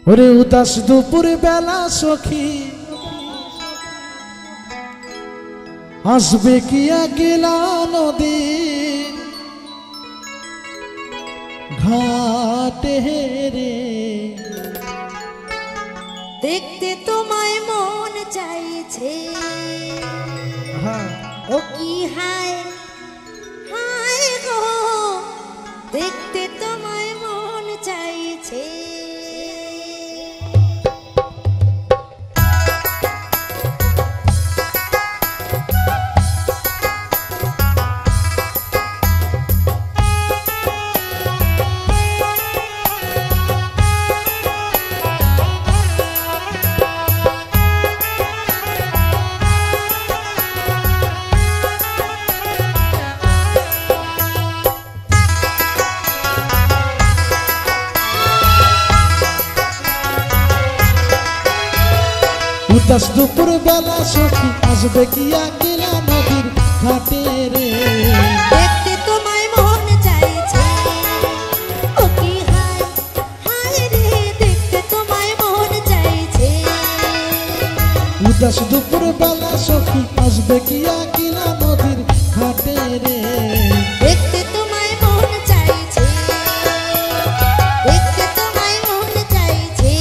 ওরে উদাস দুপুর বেলা সখী আসবে কি একলা নদী ঘাটে রে দেখতে তোমায় মন চাইছে ও কি হায় হায় গো দেখতে তোমায় মন চাইছে উদাস দুপুর বেলা সখী আসবে কি একলা নদীর ঘাটে রে দেখতে তোমায় মন চাইছে ও কি হায় হায় রে দেখতে তোমায় মন চাইছে উদাস দুপুর বেলা সখী আসবে কি একলা নদীর ঘাটে রে দেখতে তোমায় মন চাইছে দেখতে তোমায় মন চাইছে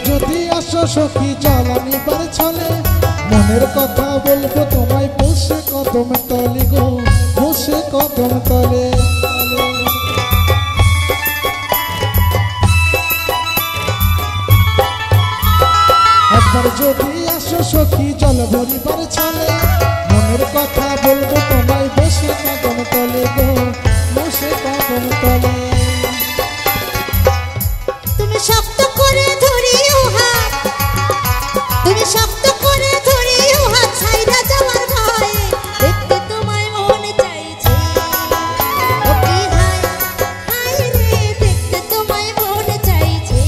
যদি আসো সখী জ্বালানি বার ছলে মনের কথা বলবো তোমায় বসে কদম তলে গো বসে কদম তলে একবার যদি আসো সখী জল ভরিবার ছলে মনের কথা বলবো তোমায় বসে কদম তলে গো বসে কদম তলে তুমি শক্ত করে ধরিও হাত তুমি শক্ত করে ধরিও হাত ছাইরা যাওয়ার ভয়ে দেখতে তোমায় মন চাইছে ও কি হায় হায় রে দেখতে তোমায় মন চাইছে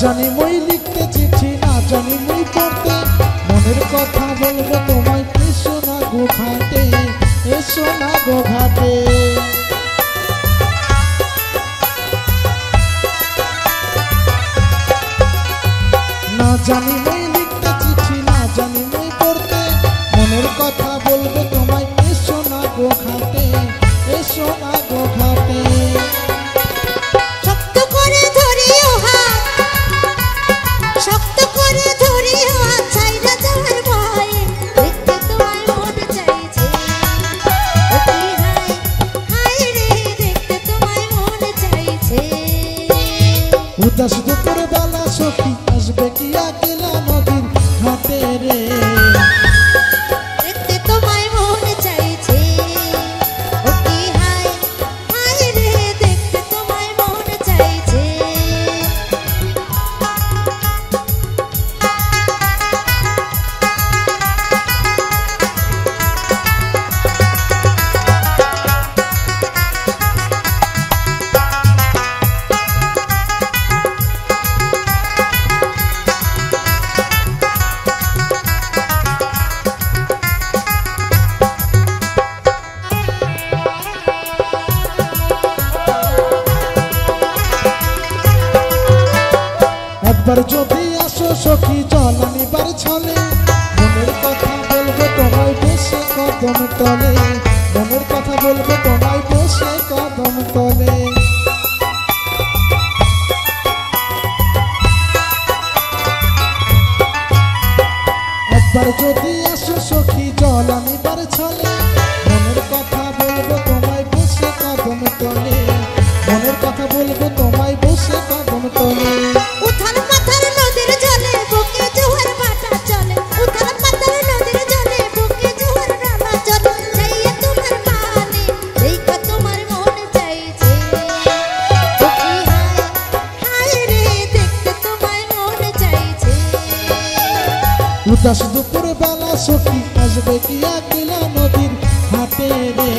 জানি মই লিখতে চিঠি না জানি মই পড়তে মনের কথা বলবো তোমায় এসো না গো ঘাটে এসো না গো ঘাটে না জানি মই লিখতে চিঠি না জানি মই পড়তে মনের কথা বলবো তোমায় এসো না গো ঘাটে এসো না গো ঘাটে শক্ত করে ধরিও হাত শক্ত করে ধরিও হাত ছাইরা যাওয়ার ভয়ে দেখতে তোমায় মন চাইছে ও কি হায় হায় রে দেখতে তোমায় মন চাইছে উদাস দুপুর বেলা সখী আসবে কি একলা নদীর ঘাটে রে দেখতে তোমায় মন চাইছে ও কি হায় হায় রে দেখতে তোমায় মন চাইছে একবার যদি আসো সখী জ্বালানি বার ছলে মনের কথা বলবো তোমায় বসে কদম তলে মনের কথা বলবো তোমায় বসে কদম কদম তলে। একবার যদি আসো সখী জল আনিবার ছলে, মনের কথা বলবো তোমায় বসে কদম তলে, মনের কথা বলবো তোমায় বসে কদম তলে। উথাল পাথার নদীর জলে বুকে জোয়ার ভাটা চলে, উথাল পাথার নদীর জলে বুকে জোয়ার ভাটা চলে। চাইয়া তোমার মানে দেখা তোমার মন চাইছে, সখী হায় হায় রে দেখতে তোমায় মন চাইছে। উদাস দুপুর বেলা সখী আসবে কি একলা নদীর ঘাটে রে।